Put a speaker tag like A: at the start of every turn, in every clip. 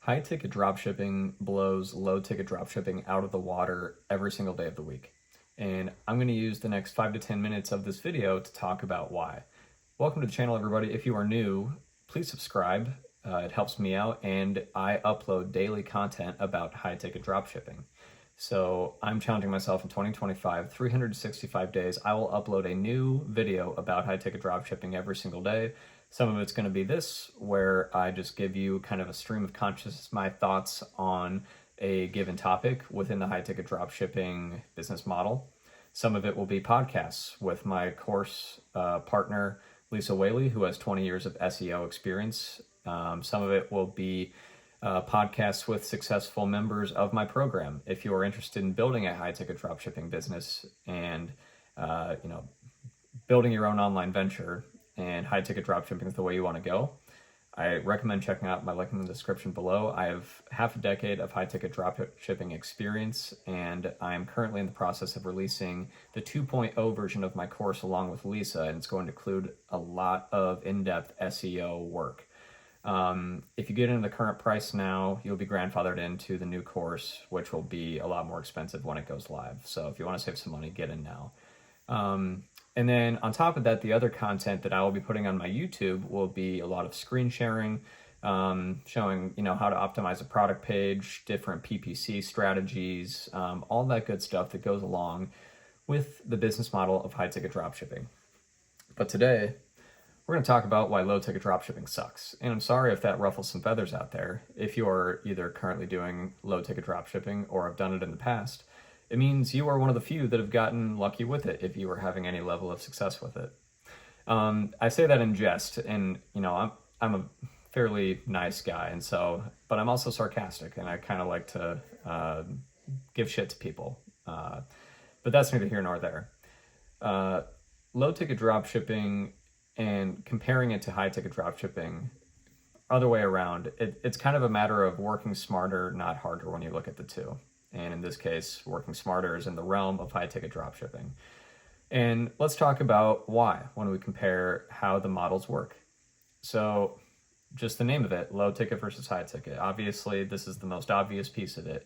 A: High ticket dropshipping blows low ticket dropshipping out of the water every single day of the week. And I'm going to use the next 5 to 10 minutes of this video to talk about why. Welcome to the channel, everybody. If you are new, please subscribe. It helps me out, and I upload daily content about high ticket dropshipping. So I'm challenging myself in 2025, 365 days, I will upload a new video about high ticket dropshipping every single day. Some of it's going to be this, where I just give you kind of a stream of consciousness, my thoughts on a given topic within the high ticket dropshipping business model. Some of it will be podcasts with my course partner, Lisa Whaley, who has 20 years of SEO experience. Some of it will be podcasts with successful members of my program. If you are interested in building a high ticket dropshipping business and building your own online venture, and high ticket dropshipping is the way you want to go, I recommend checking out my link in the description below. I have half a decade of high ticket dropshipping experience, and I am currently in the process of releasing the 2.0 version of my course along with Lisa, and it's going to include a lot of in-depth SEO work. If you get into the current price now, you'll be grandfathered into the new course, which will be a lot more expensive when it goes live. So if you want to save some money, get in now. And then on top of that, the other content that I will be putting on my YouTube will be a lot of screen sharing, showing, how to optimize a product page, different PPC strategies, all that good stuff that goes along with the business model of high ticket dropshipping. But today, we're going to talk about why low ticket dropshipping sucks. And I'm sorry if that ruffles some feathers out there. If you are either currently doing low ticket dropshipping or have done it in the past, it means you are one of the few that have gotten lucky with it if you are having any level of success with it. I say that in jest, and I'm a fairly nice guy, and but I'm also sarcastic, and I kind of like to give shit to people. But that's neither here nor there. Low ticket dropshipping and comparing it to high ticket dropshipping, other way around, it's kind of a matter of working smarter, not harder, when you look at the two. And in this case, working smarter is in the realm of high ticket dropshipping. And let's talk about why when we compare how the models work. So just the name of it, low ticket versus high ticket. Obviously, this is the most obvious piece of it.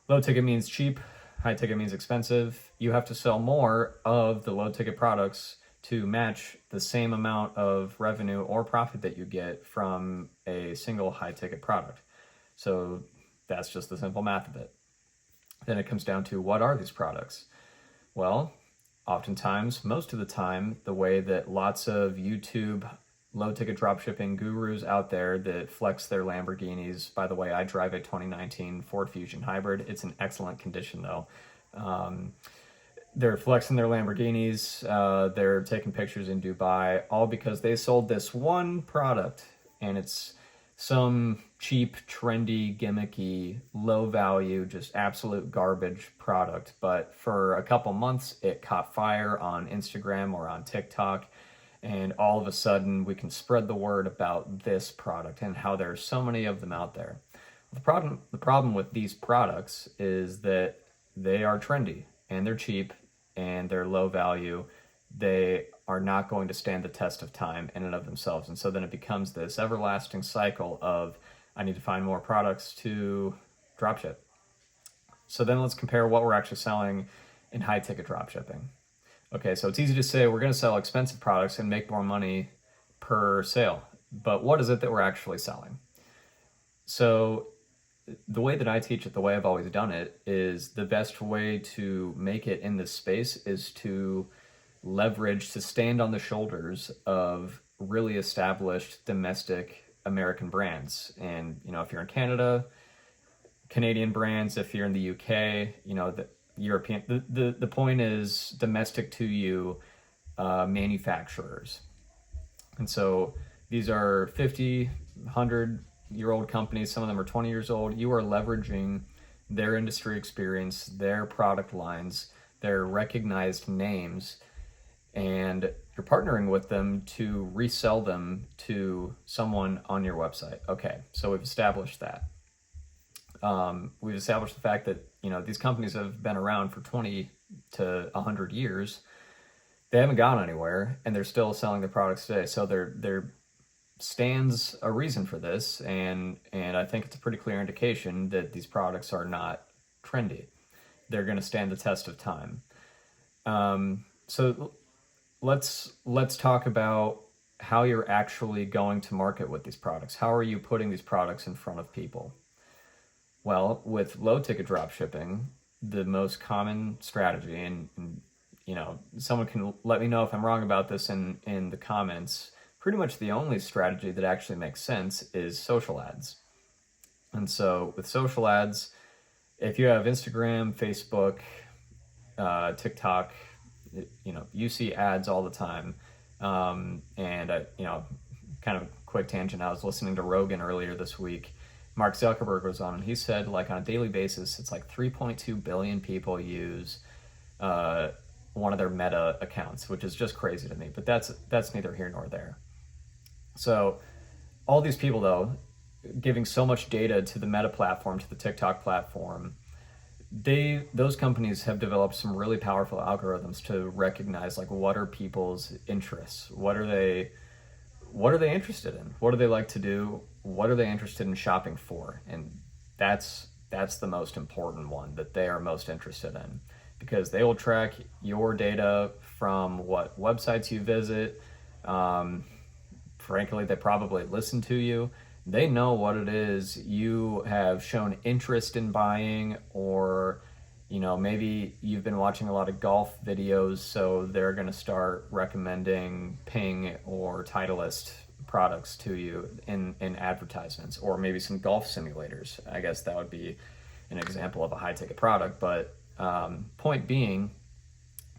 A: Low ticket means cheap, high ticket means expensive. You have to sell more of the low ticket products to match the same amount of revenue or profit that you get from a single high ticket product. So that's just the simple math of it. Then it comes down to, what are these products? Well, oftentimes, most of the time, the way that lots of YouTube low-ticket dropshipping gurus out there that flex their Lamborghinis — by the way, I drive a 2019 Ford Fusion Hybrid. It's in excellent condition, though. They're flexing their Lamborghinis. They're taking pictures in Dubai, all because they sold this one product, and it's some cheap, trendy, gimmicky, low value, just absolute garbage product. But for a couple months, it caught fire on Instagram or on TikTok. And all of a sudden, we can spread the word about this product and how there's so many of them out there. The problem with these products is that they are trendy and they're cheap and they're low value. They are not going to stand the test of time in and of themselves. And so then it becomes this everlasting cycle of, I need to find more products to dropship. So then let's compare what we're actually selling in high ticket dropshipping. Okay, so it's easy to say we're going to sell expensive products and make more money per sale. But what is it that we're actually selling? So the way that I teach it, the way I've always done it, is the best way to make it in this space is to leverage, to stand on the shoulders of really established domestic American brands. And, if you're in Canada, Canadian brands. If you're in the UK, the European, the point is domestic to you manufacturers. And so these are 50, 100-year-old companies. Some of them are 20 years old. You are leveraging their industry experience, their product lines, their recognized names, and you're partnering with them to resell them to someone on your website. Okay, so we've established that. We've established the fact that, these companies have been around for 20 to 100 years. They haven't gone anywhere, and they're still selling their products today. So they're stands a reason for this, and I think it's a pretty clear indication that these products are not trendy. They're going to stand the test of time. So let's talk about how you're actually going to market with these products. How are you putting these products in front of people? Well, with low ticket dropshipping, the most common strategy, and someone can let me know if I'm wrong about this in the comments. Pretty much the only strategy that actually makes sense is social ads. And so with social ads, if you have Instagram, Facebook, TikTok, you see ads all the time. And kind of a quick tangent, I was listening to Rogan earlier this week. Mark Zuckerberg was on, and he said, like, on a daily basis, it's like 3.2 billion people use one of their Meta accounts, which is just crazy to me, but that's neither here nor there. So all these people, though, giving so much data to the Meta platform, to the TikTok platform, those companies have developed some really powerful algorithms to recognize, like, what are people's interests, what are they interested in, what do they like to do, what are they interested in shopping for, and that's the most important one that they are most interested in, because they will track your data from what websites you visit. Frankly, they probably listen to you. They know what it is you have shown interest in buying, or maybe you've been watching a lot of golf videos, so they're going to start recommending Ping or Titleist products to you in advertisements, or maybe some golf simulators. I guess that would be an example of a high ticket product. But point being,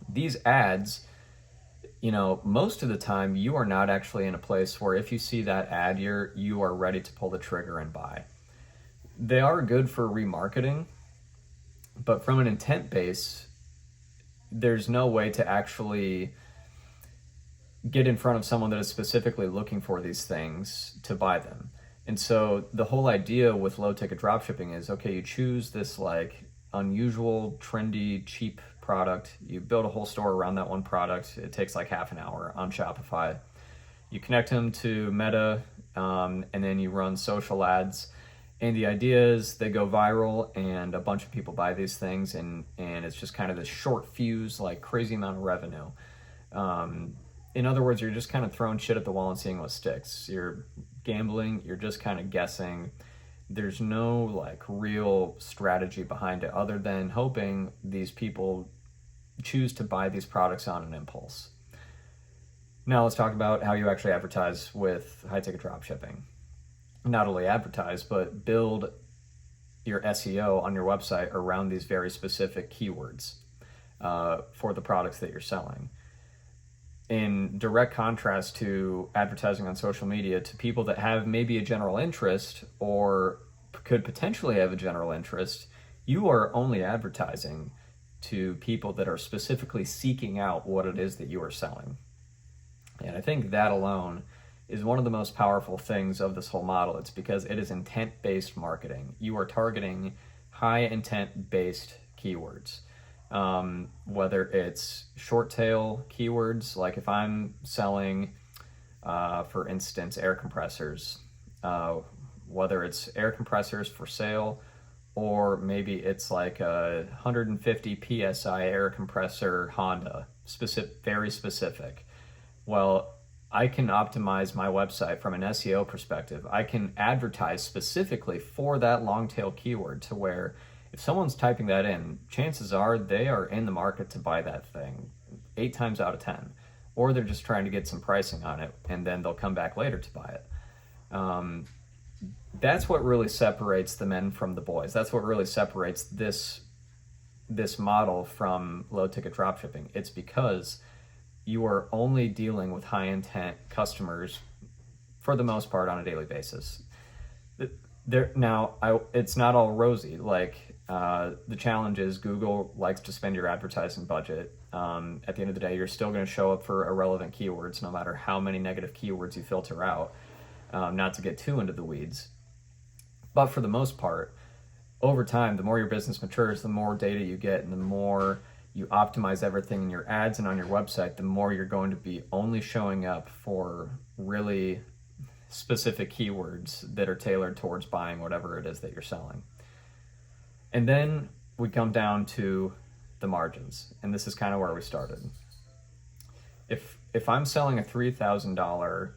A: these ads, most of the time you are not actually in a place where if you see that ad, you are ready to pull the trigger and buy. They are good for remarketing, but from an intent base, there's no way to actually get in front of someone that is specifically looking for these things to buy them. And so the whole idea with low ticket dropshipping is, okay, you choose this like unusual, trendy, cheap product. You build a whole store around that one product. It takes like half an hour on Shopify. You connect them to Meta, and then you run social ads. And the idea is they go viral, and a bunch of people buy these things, and it's just kind of this short fuse, like crazy amount of revenue. In other words, you're just kind of throwing shit at the wall and seeing what sticks. You're gambling. You're just kind of guessing. There's no like real strategy behind it other than hoping these people choose to buy these products on an impulse. Now let's talk about how you actually advertise with high ticket dropshipping. Not only advertise, but build your SEO on your website around these very specific keywords for the products that you're selling. In direct contrast to advertising on social media to people that have maybe a general interest or could potentially have a general interest, you are only advertising to people that are specifically seeking out what it is that you are selling. And I think that alone is one of the most powerful things of this whole model. It's because it is intent-based marketing. You are targeting high intent-based keywords. Whether it's short tail keywords, like if I'm selling, for instance, air compressors, whether it's air compressors for sale, or maybe it's like a 150 PSI air compressor Honda, very specific. Well, I can optimize my website from an SEO perspective. I can advertise specifically for that long tail keyword to where if someone's typing that in, chances are they are in the market to buy that thing 8 times out of 10. Or they're just trying to get some pricing on it, and then they'll come back later to buy it. That's what really separates the men from the boys. That's what really separates this model from low ticket dropshipping. It's because you are only dealing with high intent customers for the most part on a daily basis. It's not all rosy. Like, the challenge is Google likes to spend your advertising budget. At the end of the day, you're still going to show up for irrelevant keywords, no matter how many negative keywords you filter out, not to get too into the weeds. But for the most part, over time, the more your business matures, the more data you get, and the more you optimize everything in your ads and on your website, the more you're going to be only showing up for really specific keywords that are tailored towards buying whatever it is that you're selling. And then we come down to the margins, and this is kind of where we started. If I'm selling a $3,000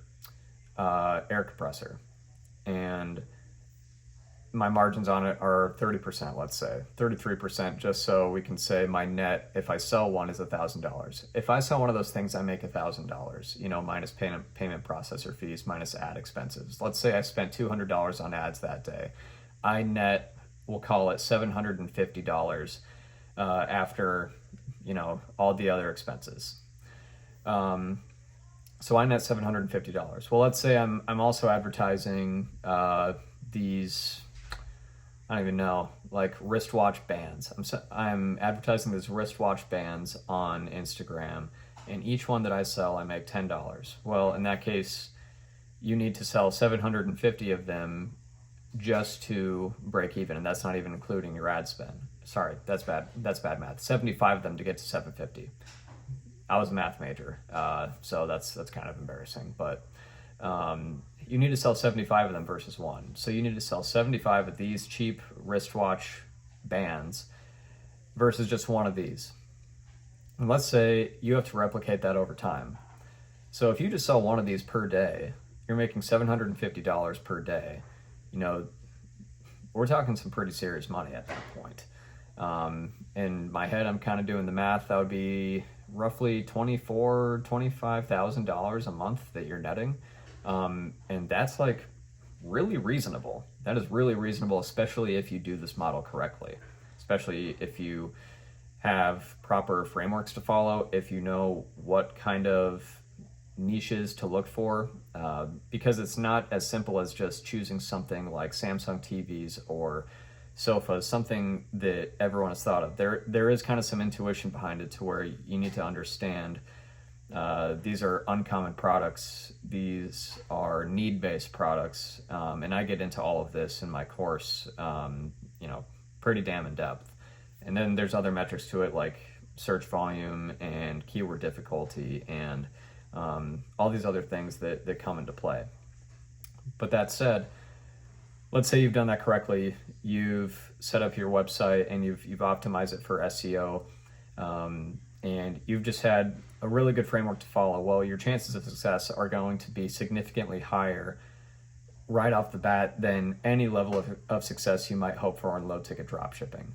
A: air compressor and my margins on it are 30%, let's say 33%, just so we can say my net, if I sell one, is $1,000. If I sell one of those things, I make $1,000, minus payment processor fees, minus ad expenses. Let's say I spent $200 on ads that day. I net, we'll call it $750 after, all the other expenses. So I net $750. Well, let's say I'm also advertising these, I don't even know, like wristwatch bands. I'm advertising these wristwatch bands on Instagram, and each one that I sell, I make $10. Well, in that case, you need to sell 750 of them just to break even, and that's not even including your ad spend. Sorry, that's bad math. 75 of them to get to 750. I was a math major, so that's kind of embarrassing, but you need to sell 75 of them versus one. So you need to sell 75 of these cheap wristwatch bands versus just one of these. And let's say you have to replicate that over time. So if you just sell one of these per day, you're making $750 per day. We're talking some pretty serious money at that point. In my head, I'm kind of doing the math. That would be roughly $25,000 a month that you're netting. And that's like really reasonable. That is really reasonable, especially if you do this model correctly, especially if you have proper frameworks to follow, if you know what kind of niches to look for, because it's not as simple as just choosing something like Samsung TVs or sofas, something that everyone has thought of. There is kind of some intuition behind it to where you need to understand these are uncommon products, these are need-based products, and I get into all of this in my course, pretty damn in depth. And then there's other metrics to it like search volume and keyword difficulty and all these other things that come into play. But that said, let's say you've done that correctly. You've set up your website and you've optimized it for SEO, and you've just had a really good framework to follow. Well, your chances of success are going to be significantly higher right off the bat than any level of success you might hope for on low ticket dropshipping.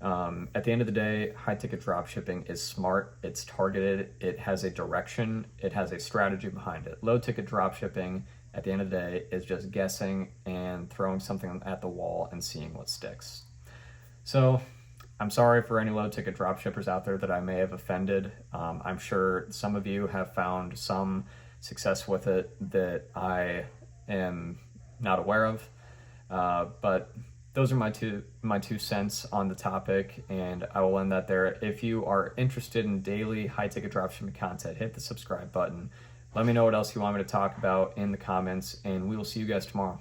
A: At the end of the day, high ticket dropshipping is smart, it's targeted, it has a direction, it has a strategy behind it. Low ticket dropshipping, at the end of the day, is just guessing and throwing something at the wall and seeing what sticks. So I'm sorry for any low ticket dropshippers out there that I may have offended. I'm sure some of you have found some success with it that I am not aware of, but those are my two cents on the topic, and I will end that there. If you are interested in daily high ticket dropshipping content, hit the subscribe button. Let me know what else you want me to talk about in the comments, and we will see you guys tomorrow.